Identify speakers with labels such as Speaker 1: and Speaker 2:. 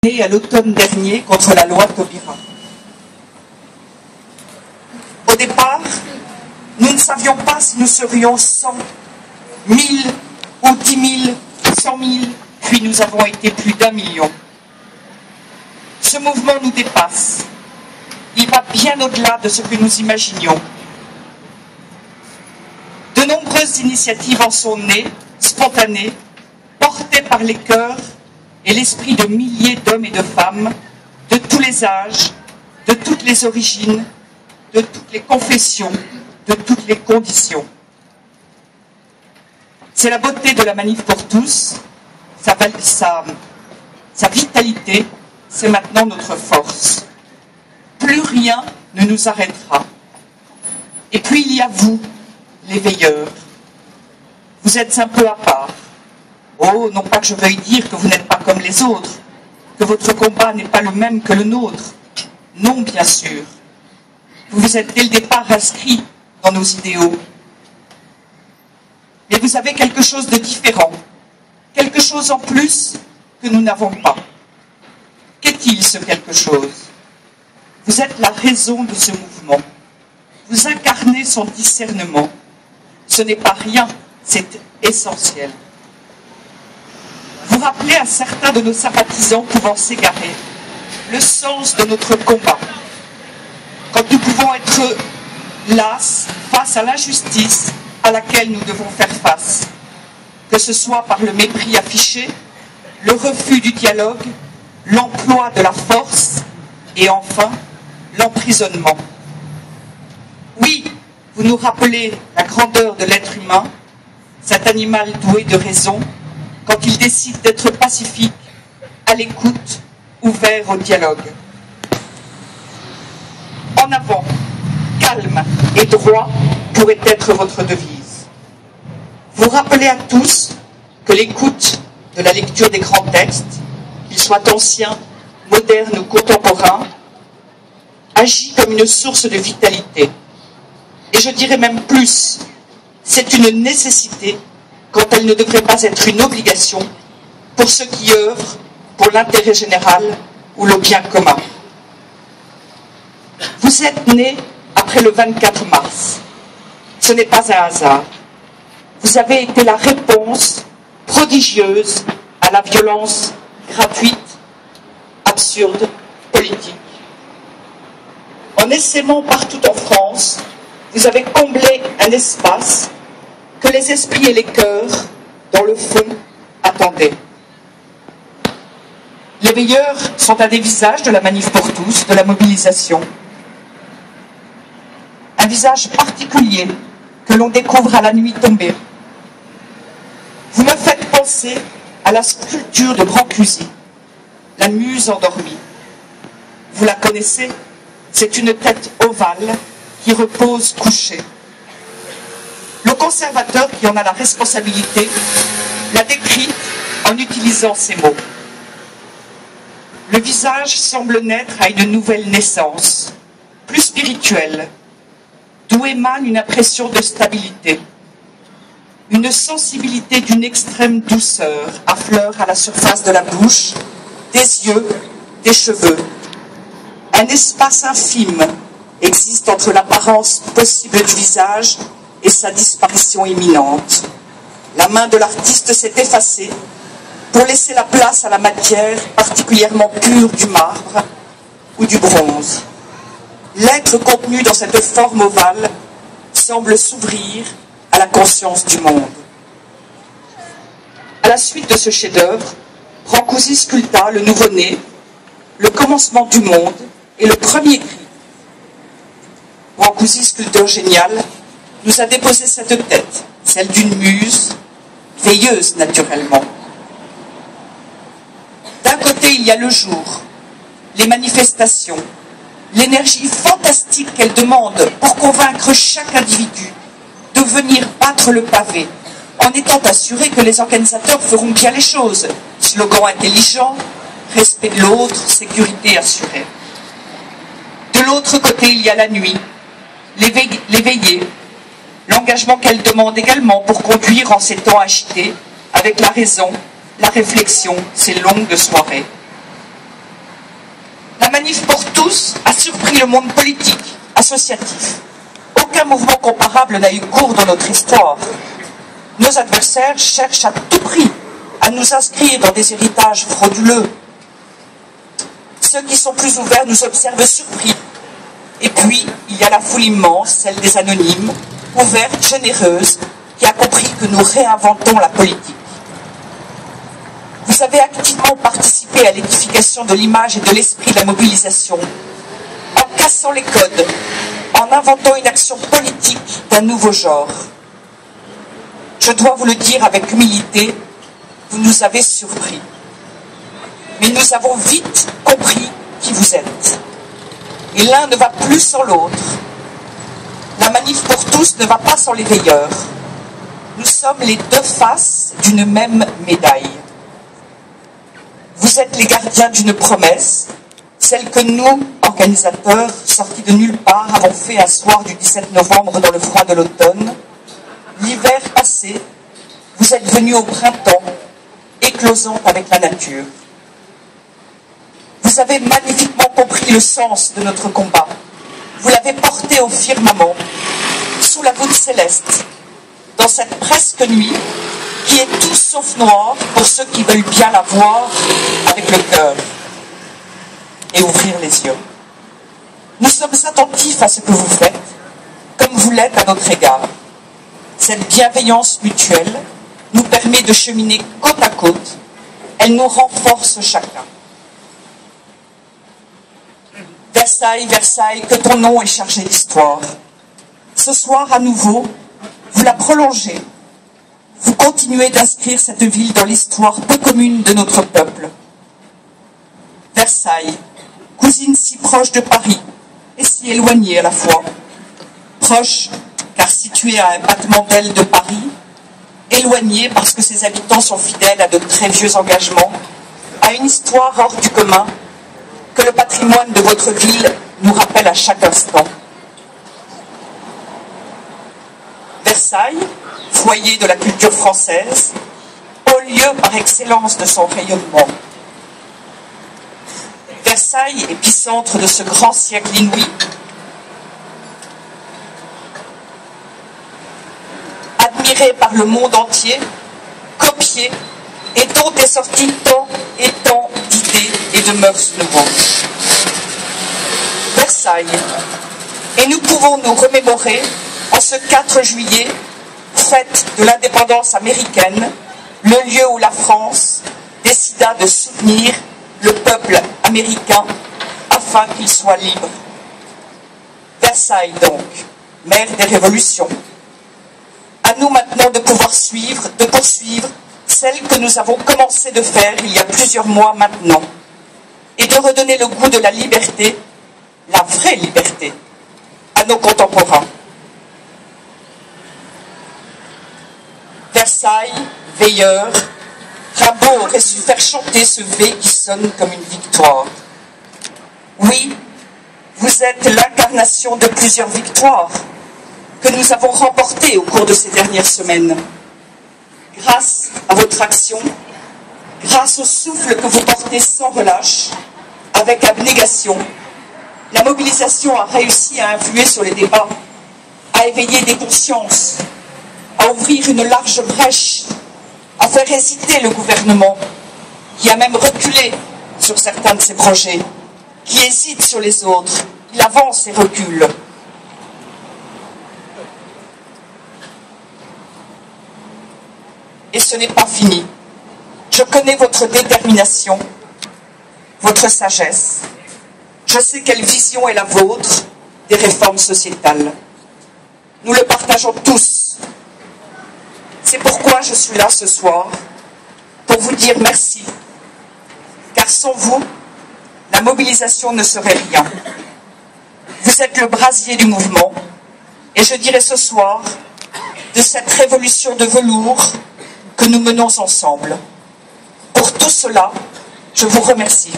Speaker 1: À l'automne dernier contre la loi Taubira. Au départ, nous ne savions pas si nous serions 100, 1000 ou 10 000, 100 000, puis nous avons été plus d'1 million. Ce mouvement nous dépasse. Il va bien au-delà de ce que nous imaginions. De nombreuses initiatives en sont nées, spontanées, portées par les cœurs et l'esprit de milliers d'hommes et de femmes, de tous les âges, de toutes les origines, de toutes les confessions, de toutes les conditions. C'est la beauté de la Manif pour tous, sa vitalité, c'est maintenant notre force. Plus rien ne nous arrêtera. Et puis il y a vous, les veilleurs. Vous êtes un peu à part. Oh, non pas que je veuille dire que vous n'êtes pas comme les autres, que votre combat n'est pas le même que le nôtre. Non, bien sûr. Vous vous êtes dès le départ inscrits dans nos idéaux. Mais vous avez quelque chose de différent, quelque chose en plus que nous n'avons pas. Qu'est-il ce quelque chose? Vous êtes la raison de ce mouvement. Vous incarnez son discernement. Ce n'est pas rien, c'est essentiel. Vous rappelez à certains de nos sympathisants pouvant s'égarer le sens de notre combat. Quand nous pouvons être las face à l'injustice à laquelle nous devons faire face, que ce soit par le mépris affiché, le refus du dialogue, l'emploi de la force et enfin l'emprisonnement. Oui, vous nous rappelez la grandeur de l'être humain, cet animal doué de raison, quand il décide d'être pacifique, à l'écoute, ouvert au dialogue. En avant, calme et droit pourrait être votre devise. Vous rappelez à tous que l'écoute de la lecture des grands textes, qu'ils soient anciens, modernes ou contemporains, agit comme une source de vitalité. Et je dirais même plus, c'est une nécessité quand elle ne devrait pas être une obligation pour ceux qui œuvrent pour l'intérêt général ou le bien commun. Vous êtes nés après le 24 mars. Ce n'est pas un hasard. Vous avez été la réponse prodigieuse à la violence gratuite, absurde, politique. En essaimant partout en France, vous avez comblé un espace que les esprits et les cœurs, dans le fond, attendaient. Les veilleurs sont un des visages de la Manif pour tous, de la mobilisation. Un visage particulier que l'on découvre à la nuit tombée. Vous me faites penser à la sculpture de Brancusi, la muse endormie. Vous la connaissez? C'est une tête ovale qui repose couchée. Le conservateur qui en a la responsabilité l'a décrit en utilisant ces mots. Le visage semble naître à une nouvelle naissance, plus spirituelle, d'où émane une impression de stabilité, une sensibilité d'une extrême douceur affleure à la surface de la bouche, des yeux, des cheveux. Un espace infime existe entre l'apparence possible du visage et sa disparition imminente. La main de l'artiste s'est effacée pour laisser la place à la matière particulièrement pure du marbre ou du bronze. L'être contenu dans cette forme ovale semble s'ouvrir à la conscience du monde. À la suite de ce chef-d'œuvre, Brancusi sculpta le nouveau-né, le commencement du monde et le premier cri. Brancusi, sculpteur génial, nous a déposé cette tête, celle d'une muse, veilleuse naturellement. D'un côté, il y a le jour, les manifestations, l'énergie fantastique qu'elle demande pour convaincre chaque individu de venir battre le pavé, en étant assuré que les organisateurs feront bien les choses. Slogan intelligent, respect de l'autre, sécurité assurée. De l'autre côté, il y a la nuit, les veillées, l'engagement qu'elle demande également pour conduire en ces temps agités, avec la raison, la réflexion, ces longues soirées. La manif pour tous a surpris le monde politique, associatif. Aucun mouvement comparable n'a eu cours dans notre histoire. Nos adversaires cherchent à tout prix à nous inscrire dans des héritages frauduleux. Ceux qui sont plus ouverts nous observent surpris. Et puis, il y a la foule immense, celle des anonymes, ouverte, généreuse, qui a compris que nous réinventons la politique. Vous avez activement participé à l'édification de l'image et de l'esprit de la mobilisation, en cassant les codes, en inventant une action politique d'un nouveau genre. Je dois vous le dire avec humilité, vous nous avez surpris. Mais nous avons vite compris qui vous êtes. Et l'un ne va plus sans l'autre. La manif pour tous ne va pas sans les veilleurs. Nous sommes les deux faces d'une même médaille. Vous êtes les gardiens d'une promesse, celle que nous, organisateurs, sortis de nulle part, avons fait un soir du 17 novembre dans le froid de l'automne. L'hiver passé, vous êtes venus au printemps, éclosant avec la nature. Vous avez magnifiquement compris le sens de notre combat. Vous l'avez porté au firmament, sous la voûte céleste, dans cette presque nuit qui est tout sauf noire pour ceux qui veulent bien la voir avec le cœur et ouvrir les yeux. Nous sommes attentifs à ce que vous faites, comme vous l'êtes à notre égard. Cette bienveillance mutuelle nous permet de cheminer côte à côte. Elle nous renforce chacun. Versailles, Versailles, que ton nom est chargé d'histoire. Ce soir, à nouveau, vous la prolongez. Vous continuez d'inscrire cette ville dans l'histoire peu commune de notre peuple. Versailles, cousine si proche de Paris et si éloignée à la fois. Proche, car située à un battement d'aile de Paris, éloignée parce que ses habitants sont fidèles à de très vieux engagements, à une histoire hors du commun, que le patrimoine de votre ville nous rappelle à chaque instant. Versailles, foyer de la culture française, haut lieu par excellence de son rayonnement. Versailles, épicentre de ce grand siècle inouï, admiré par le monde entier, copié, et dont est sorti tant et tant d'idées et de mœurs nouveaux. Versailles, et nous pouvons nous remémorer en ce 4 juillet, fête de l'indépendance américaine, le lieu où la France décida de soutenir le peuple américain afin qu'il soit libre. Versailles donc, mère des révolutions. À nous maintenant de pouvoir de poursuivre celle que nous avons commencé de faire il y a plusieurs mois maintenant, et de redonner le goût de la liberté, la vraie liberté, à nos contemporains. Versailles, veilleur, Rimbaud aurait su faire chanter ce V qui sonne comme une victoire. Oui, vous êtes l'incarnation de plusieurs victoires que nous avons remportées au cours de ces dernières semaines. Grâce à votre action, grâce au souffle que vous portez sans relâche, avec abnégation, la mobilisation a réussi à influer sur les débats, à éveiller des consciences, à ouvrir une large brèche, à faire hésiter le gouvernement, qui a même reculé sur certains de ses projets, qui hésite sur les autres, il avance et recule. Et ce n'est pas fini. Je connais votre détermination, votre sagesse. Je sais quelle vision est la vôtre des réformes sociétales. Nous le partageons tous. C'est pourquoi je suis là ce soir, pour vous dire merci. Car sans vous, la mobilisation ne serait rien. Vous êtes le brasier du mouvement, et je dirais ce soir, de cette révolution de velours que nous menons ensemble. Pour tout cela, je vous remercie.